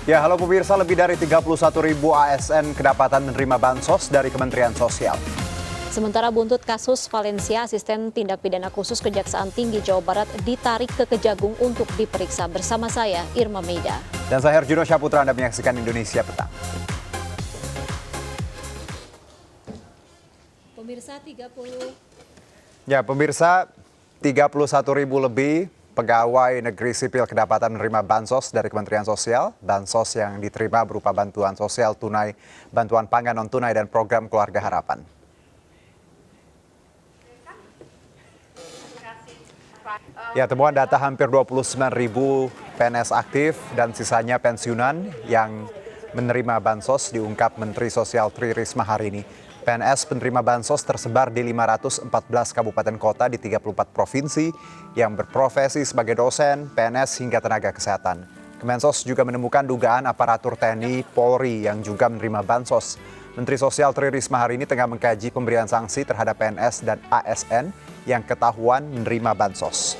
Ya, halo pemirsa, lebih dari 31.000 ASN kedapatan menerima bansos dari Kementerian Sosial. Sementara buntut kasus Valencia, asisten tindak pidana khusus Kejaksaan Tinggi Jawa Barat ditarik ke Kejagung untuk diperiksa. Bersama saya, Irma Meida. Dan saya Herjuno Syaputra, Anda menyaksikan Indonesia Petang. Pemirsa, 31.000 lebih pegawai negeri sipil kedapatan menerima bansos dari Kementerian Sosial. Bansos yang diterima berupa bantuan sosial tunai, bantuan pangan non-tunai, dan program Keluarga Harapan. Ya, temuan data hampir 29.000 PNS aktif dan sisanya pensiunan yang menerima bansos diungkap Menteri Sosial Tri Risma hari ini. PNS penerima bansos tersebar di 514 kabupaten kota di 34 provinsi yang berprofesi sebagai dosen, PNS hingga tenaga kesehatan. Kemensos juga menemukan dugaan aparatur TNI Polri yang juga menerima bansos. Menteri Sosial Tri Risma hari ini tengah mengkaji pemberian sanksi terhadap PNS dan ASN yang ketahuan menerima bansos.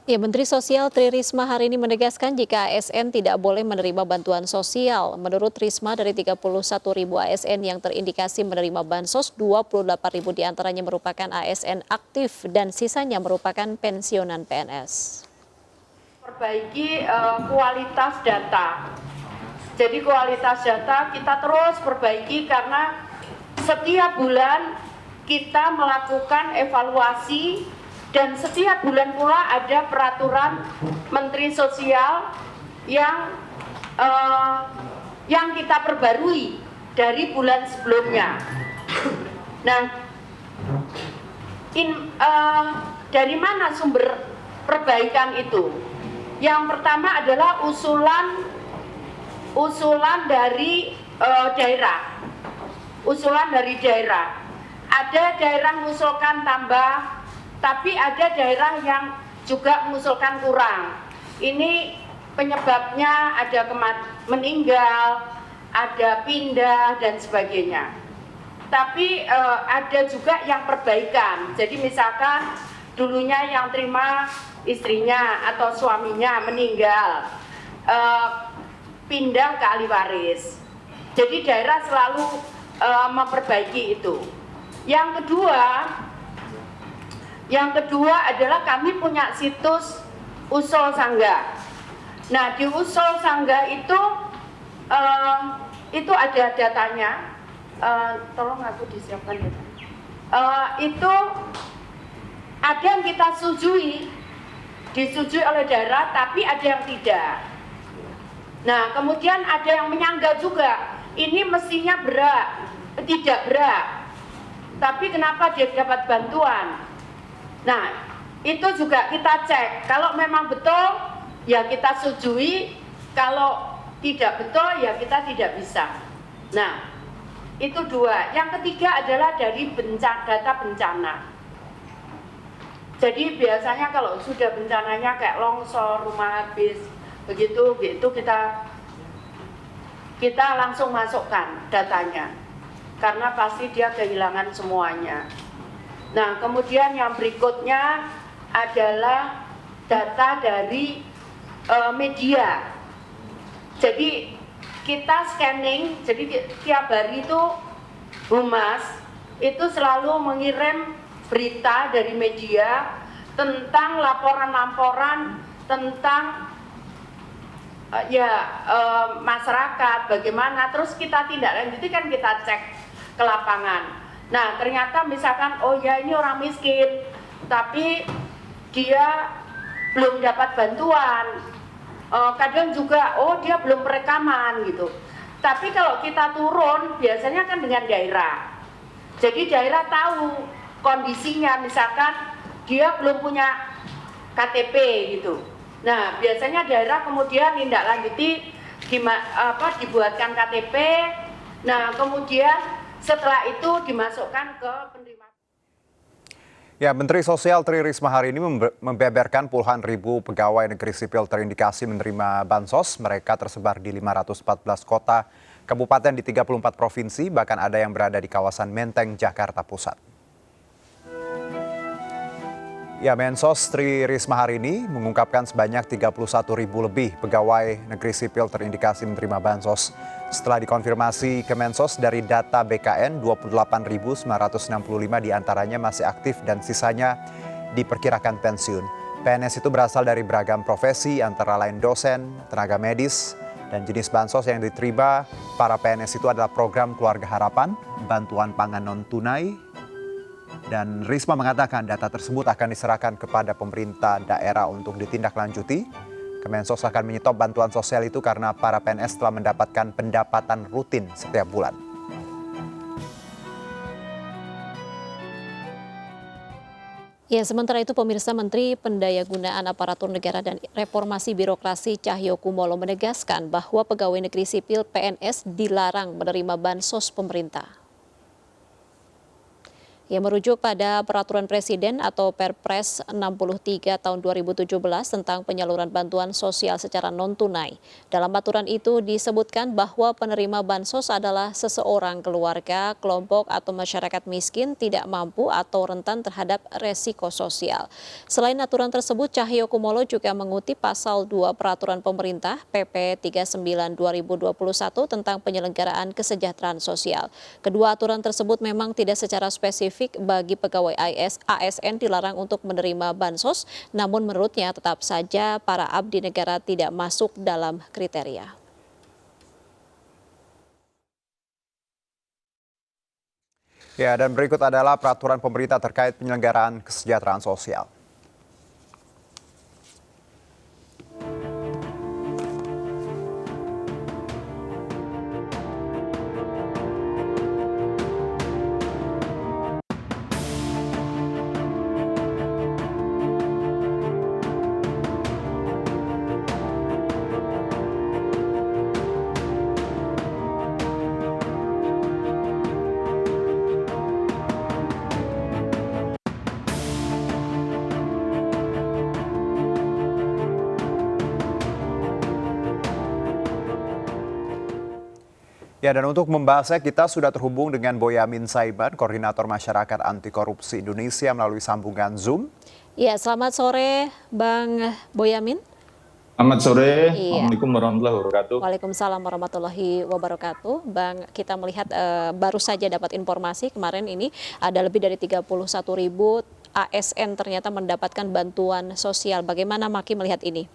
Ya, Menteri Sosial Tri Risma hari ini menegaskan jika ASN tidak boleh menerima bantuan sosial. Menurut Risma, dari 31.000 ASN yang terindikasi menerima bansos, 28.000 diantaranya merupakan ASN aktif dan sisanya merupakan pensiunan PNS. Perbaiki kualitas data. Jadi kualitas data kita terus perbaiki karena setiap bulan kita melakukan evaluasi. Dan setiap bulan pula ada peraturan Menteri Sosial yang kita perbarui dari bulan sebelumnya. Nah, dari mana sumber perbaikan itu? Yang pertama adalah usulan dari daerah. Usulan dari daerah. Ada daerah mengusulkan tambah, tapi ada daerah yang juga mengusulkan kurang. Ini penyebabnya ada meninggal, ada pindah, dan sebagainya. Tapi ada juga yang perbaikan. Jadi misalkan dulunya yang terima istrinya atau suaminya meninggal, pindah ke ahli waris. Jadi daerah selalu memperbaiki itu. Yang kedua adalah kami punya situs Usul Sangga. Nah, di Usul Sangga itu ada datanya. Tolong aku disiapkan data. Itu ada yang kita disetujui oleh daerah, tapi ada yang tidak. Nah, kemudian ada yang menyangga juga. Ini mestinya tidak berat. Tapi kenapa dia dapat bantuan? Nah, itu juga kita cek. Kalau memang betul, ya kita setujui. Kalau tidak betul, ya kita tidak bisa. Nah, itu dua. Yang ketiga adalah dari data bencana. Jadi biasanya kalau sudah bencananya kayak longsor, rumah habis, begitu kita langsung masukkan datanya. Karena pasti dia kehilangan semuanya. Nah, kemudian yang berikutnya adalah data dari media. Jadi kita scanning, jadi tiap hari itu Humas itu selalu mengirim berita dari media tentang laporan-laporan tentang masyarakat bagaimana, terus kita tindak lanjuti, kan kita cek ke lapangan. Nah, ternyata misalkan, oh ya ini orang miskin, tapi dia belum dapat bantuan. Kadang juga, oh dia belum perekaman gitu. Tapi kalau kita turun, biasanya kan dengan daerah. Jadi daerah tahu kondisinya, misalkan dia belum punya KTP gitu. Nah, biasanya daerah kemudian tindak lanjuti, dibuatkan KTP. Nah, kemudian setelah itu dimasukkan ke penerima. Ya, Menteri Sosial Tri Risma hari ini membeberkan puluhan ribu pegawai negeri sipil terindikasi menerima bansos. Mereka tersebar di 514 kota, kabupaten di 34 provinsi, bahkan ada yang berada di kawasan Menteng, Jakarta Pusat. Ya, Mensos Tri Risma hari ini mengungkapkan sebanyak 31.000 lebih pegawai negeri sipil terindikasi menerima bansos. Setelah dikonfirmasi ke Mensos dari data BKN, 28.965 diantaranya masih aktif dan sisanya diperkirakan pensiun. PNS itu berasal dari beragam profesi antara lain dosen, tenaga medis, dan jenis bansos yang diterima para PNS itu adalah program Keluarga Harapan, bantuan pangan non-tunai, dan Risma mengatakan data tersebut akan diserahkan kepada pemerintah daerah untuk ditindaklanjuti. Kemensos akan menyetop bantuan sosial itu karena para PNS telah mendapatkan pendapatan rutin setiap bulan. Ya, sementara itu pemirsa, Menteri Pendayagunaan Aparatur Negara dan Reformasi Birokrasi Cahyokumolo menegaskan bahwa pegawai negeri sipil PNS dilarang menerima bansos pemerintah. Ia merujuk pada Peraturan Presiden atau Perpres 63 tahun 2017 tentang penyaluran bantuan sosial secara non-tunai. Dalam aturan itu disebutkan bahwa penerima bansos adalah seseorang keluarga, kelompok atau masyarakat miskin, tidak mampu atau rentan terhadap resiko sosial. Selain aturan tersebut, Cahyokumolo juga mengutip pasal 2 Peraturan Pemerintah PP 39/2021 tentang penyelenggaraan kesejahteraan sosial. Kedua aturan tersebut memang tidak secara spesifik bagi pegawai ASN dilarang untuk menerima bansos, namun menurutnya tetap saja para abdi negara tidak masuk dalam kriteria. Ya, dan berikut adalah peraturan pemerintah terkait penyelenggaraan kesejahteraan sosial. Ya, dan untuk membahasnya kita sudah terhubung dengan Boyamin Saiban, Koordinator Masyarakat Anti Korupsi Indonesia melalui sambungan Zoom. Ya, selamat sore Bang Boyamin. Selamat sore, Iya. Assalamualaikum warahmatullahi wabarakatuh. Waalaikumsalam warahmatullahi wabarakatuh. Bang, kita melihat baru saja dapat informasi kemarin ini ada lebih dari 31.000 ASN ternyata mendapatkan bantuan sosial. Bagaimana Maki melihat ini?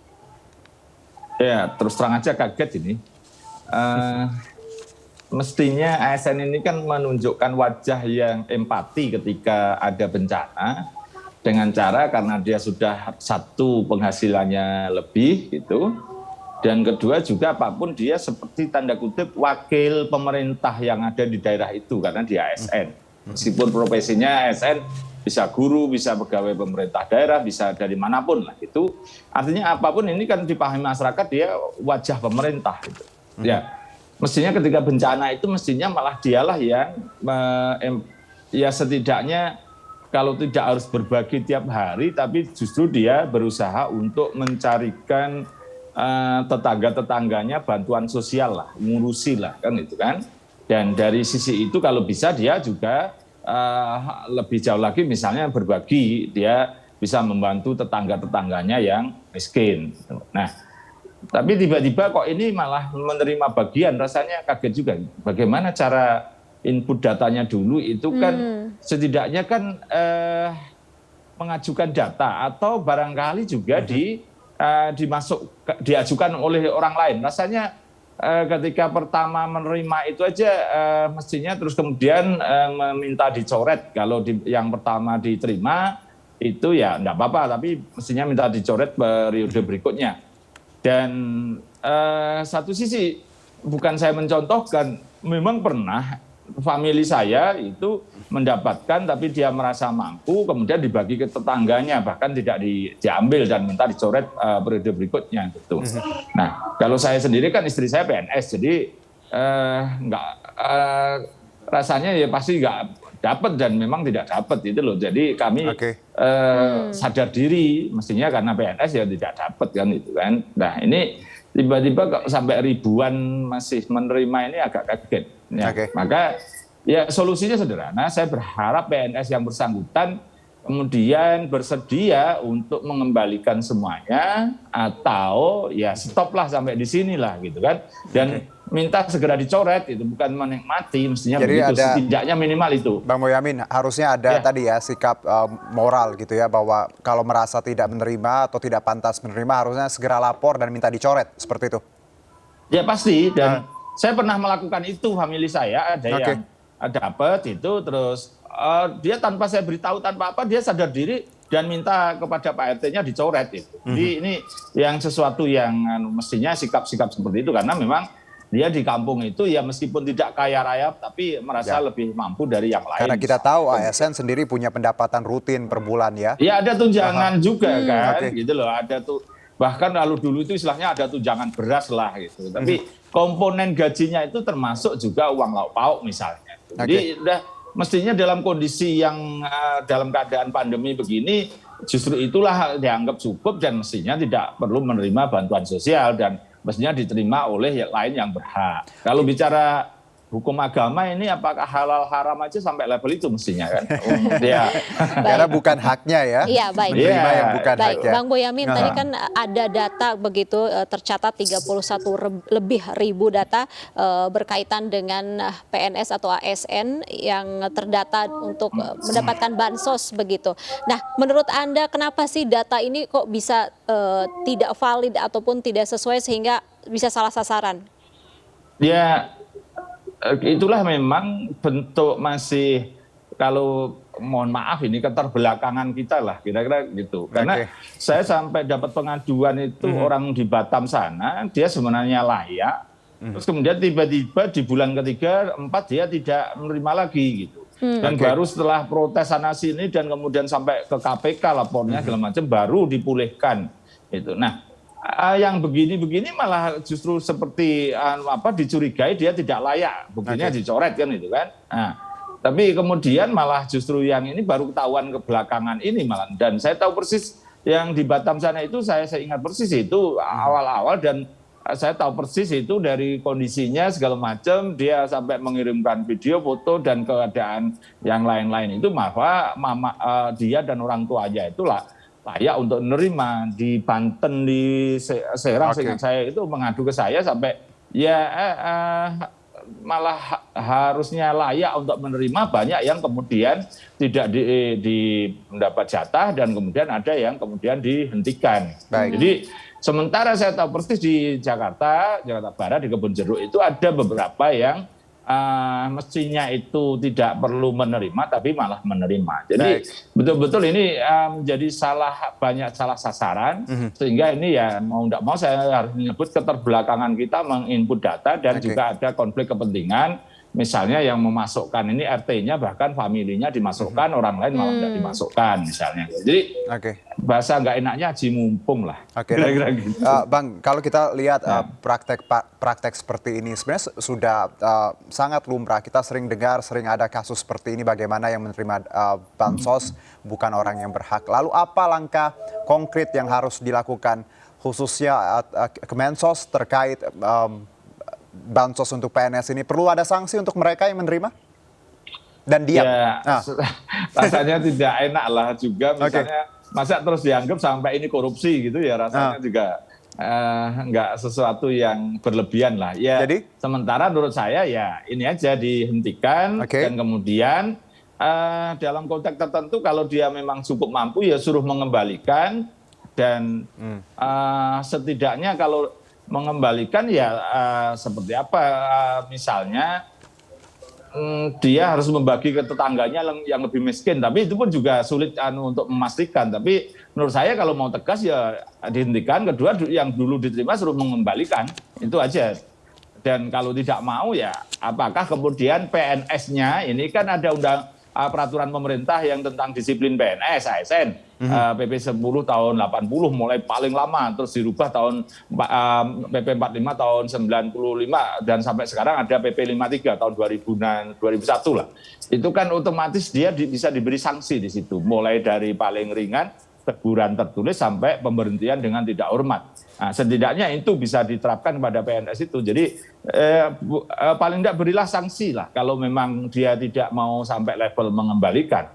Ya, terus terang aja kaget ini. Mestinya ASN ini kan menunjukkan wajah yang empati ketika ada bencana dengan cara karena dia sudah satu penghasilannya lebih gitu, dan kedua juga apapun dia seperti tanda kutip wakil pemerintah yang ada di daerah itu karena dia ASN. Meskipun profesinya ASN bisa guru, bisa pegawai pemerintah daerah, bisa dari manapun lah itu. Artinya apapun ini kan dipahami masyarakat dia wajah pemerintah gitu. Ya. Mestinya ketika bencana itu mestinya malah dialah yang ya setidaknya kalau tidak harus berbagi tiap hari, tapi justru dia berusaha untuk mencarikan tetangga-tetangganya bantuan sosial lah, ngurusi lah kan itu kan. Dan dari sisi itu kalau bisa dia juga lebih jauh lagi misalnya berbagi, dia bisa membantu tetangga-tetangganya yang miskin. Nah, tapi tiba-tiba kok ini malah menerima bagian, rasanya kaget juga. Bagaimana cara input datanya dulu itu kan setidaknya kan mengajukan data atau barangkali juga diajukan oleh orang lain. Rasanya ketika pertama menerima itu aja mestinya terus kemudian meminta dicoret. Kalau yang pertama diterima itu ya enggak apa-apa, tapi mestinya minta dicoret periode berikutnya. Dan satu sisi bukan saya mencontohkan, memang pernah famili saya itu mendapatkan tapi dia merasa mampu kemudian dibagi ke tetangganya bahkan tidak diambil dan minta dicoret periode berikutnya gitu. Nah kalau saya sendiri kan istri saya PNS jadi rasanya ya pasti nggak dapat dan memang tidak dapat itu loh. Jadi kami sadar diri mestinya karena PNS ya tidak dapat kan itu kan. Nah ini tiba-tiba kok sampai ribuan masih menerima ini agak kaget. Ya. Maka ya solusinya sederhana. Saya berharap PNS yang bersangkutan kemudian bersedia untuk mengembalikan semuanya atau ya stoplah sampai di sinilah gitu kan, dan minta segera dicoret, itu bukan menikmati, mestinya Jadi begitu, ada, setidaknya minimal itu. Bang Boyamin, harusnya ada Ya. tadi ya sikap moral gitu ya, bahwa kalau merasa tidak menerima atau tidak pantas menerima harusnya segera lapor dan minta dicoret, seperti itu. Ya pasti, dan saya pernah melakukan itu, famili saya ada Oke. yang dapat itu, terus dia tanpa saya beritahu, tanpa apa, dia sadar diri dan minta kepada Pak RT-nya dicoret itu. Jadi ini yang sesuatu yang mestinya sikap-sikap seperti itu, karena memang dia di kampung itu ya meskipun tidak kaya raya tapi merasa lebih mampu dari yang lain. Karena kita tahu ASN sendiri punya pendapatan rutin per bulan ya. Ya ada tunjangan juga kan, Oke. gitu loh. Ada tuh, bahkan lalu dulu itu istilahnya ada tunjangan beras lah gitu. Tapi komponen gajinya itu termasuk juga uang lauk pauk misalnya. Jadi udah mestinya dalam kondisi yang dalam keadaan pandemi begini, justru itulah dianggap cukup dan mestinya tidak perlu menerima bantuan sosial dan mestinya diterima oleh yang lain yang berhak. Kalau bicara hukum agama ini apakah halal haram aja sampai level itu mestinya kan? Ya. Karena bukan haknya ya. Iya, baik. Menerima yang bukan Baik, haknya. Bang Boyamin, tadi kan ada data begitu tercatat 31 lebih ribu data berkaitan dengan PNS atau ASN yang terdata untuk mendapatkan bansos begitu. Nah, menurut Anda kenapa sih data ini kok bisa tidak valid ataupun tidak sesuai sehingga bisa salah sasaran? Ya, itulah memang bentuk masih, kalau mohon maaf ini keterbelakangan kita lah kira-kira gitu. Karena saya sampai dapat pengaduan itu orang di Batam sana, dia sebenarnya layak, terus kemudian tiba-tiba di bulan ketiga, 4 dia tidak menerima lagi gitu. Dan baru setelah protes sana sini dan kemudian sampai ke KPK lapornya segala macam baru dipulihkan itu. Nah, yang begini-begini malah justru seperti dicurigai dia tidak layak, buktinya dicoret kan itu kan. Nah, tapi kemudian malah justru yang ini baru ketahuan ke belakangan ini malah, dan saya tahu persis yang di Batam sana itu, saya ingat persis itu awal-awal, dan saya tahu persis itu dari kondisinya segala macam, dia sampai mengirimkan video, foto dan keadaan yang lain-lain itu, bahwa dia dan orang tuanya itulah layak untuk menerima. Di Banten, di Serang, seingat saya itu mengadu ke saya sampai malah harusnya layak untuk menerima, banyak yang kemudian tidak mendapat jatah dan kemudian ada yang kemudian dihentikan. Jadi sementara saya tahu persis di Jakarta Barat, di Kebonjeruk itu ada beberapa yang mestinya itu tidak perlu menerima tapi malah menerima. Jadi betul-betul ini menjadi banyak salah sasaran, sehingga ini ya mau tidak mau saya harus menyebut keterbelakangan kita menginput data, dan juga ada konflik kepentingan. Misalnya yang memasukkan ini RT-nya bahkan familinya dimasukkan, orang lain malah tidak dimasukkan misalnya. Jadi bahasa nggak enaknya haji mumpung lah. Kira-kira gitu. Bang, kalau kita lihat praktek seperti ini sebenarnya sudah sangat lumrah. Kita sering dengar, sering ada kasus seperti ini, bagaimana yang menerima bansos bukan orang yang berhak. Lalu apa langkah konkret yang harus dilakukan khususnya Kemensos terkait bansos untuk PNS ini? Perlu ada sanksi untuk mereka yang menerima dan diam? Ya, rasanya tidak enak lah juga, misalnya masa terus dianggap sampai ini korupsi gitu ya, rasanya juga nggak sesuatu yang berlebihan lah ya. Jadi sementara menurut saya ya ini aja dihentikan, dan kemudian dalam konteks tertentu kalau dia memang cukup mampu ya suruh mengembalikan, dan setidaknya kalau mengembalikan ya seperti apa, misalnya dia harus membagi ke tetangganya yang lebih miskin, tapi itu pun juga sulit untuk memastikan. Tapi menurut saya kalau mau tegas ya dihentikan, kedua yang dulu diterima suruh mengembalikan, itu aja. Dan kalau tidak mau ya apakah kemudian PNS-nya, ini kan ada peraturan pemerintah yang tentang disiplin PNS, ASN, PP 10 tahun 80 mulai paling lama, terus dirubah tahun PP 45 tahun 95, dan sampai sekarang ada PP 53 tahun 2001 lah. Itu kan otomatis dia bisa diberi sanksi di situ, mulai dari paling ringan teguran tertulis sampai pemberhentian dengan tidak hormat. Nah, setidaknya itu bisa diterapkan pada PNS itu. Jadi paling tidak berilah sanksi lah kalau memang dia tidak mau sampai level mengembalikan.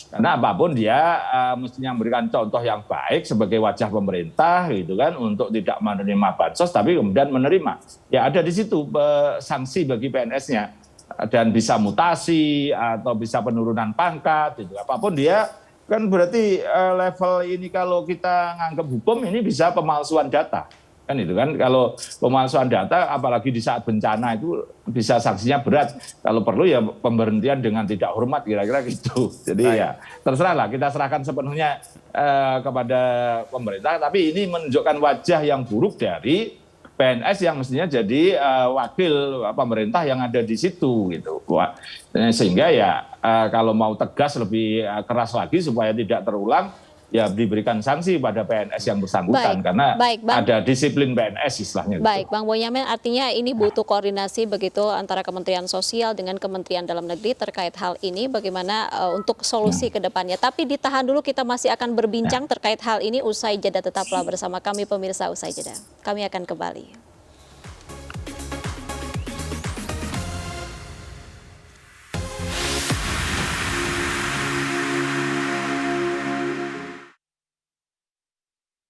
Karena apapun dia mestinya memberikan contoh yang baik sebagai wajah pemerintah gitu kan untuk tidak menerima bansos tapi kemudian menerima. Ya ada di situ sanksi bagi PNS-nya dan bisa mutasi atau bisa penurunan pangkat gitu. Apapun dia kan berarti level ini kalau kita nganggap hukum ini bisa pemalsuan data. Kan itu kan kalau pemalsuan data apalagi di saat bencana itu bisa sanksinya berat, kalau perlu ya pemberhentian dengan tidak hormat kira-kira gitu. Jadi ya terserah lah, kita serahkan sepenuhnya kepada pemerintah, tapi ini menunjukkan wajah yang buruk dari PNS yang mestinya jadi wakil pemerintah yang ada di situ gitu. Sehingga ya kalau mau tegas lebih keras lagi supaya tidak terulang, ya diberikan sanksi pada PNS yang bersangkutan karena ada disiplin PNS istilahnya. Baik, Bang Bonyamin, artinya ini butuh koordinasi begitu antara Kementerian Sosial dengan Kementerian Dalam Negeri terkait hal ini, bagaimana untuk solusi ke depannya. Tapi ditahan dulu, kita masih akan berbincang terkait hal ini usai jeda. Tetaplah bersama kami pemirsa, usai jeda. Kami akan kembali.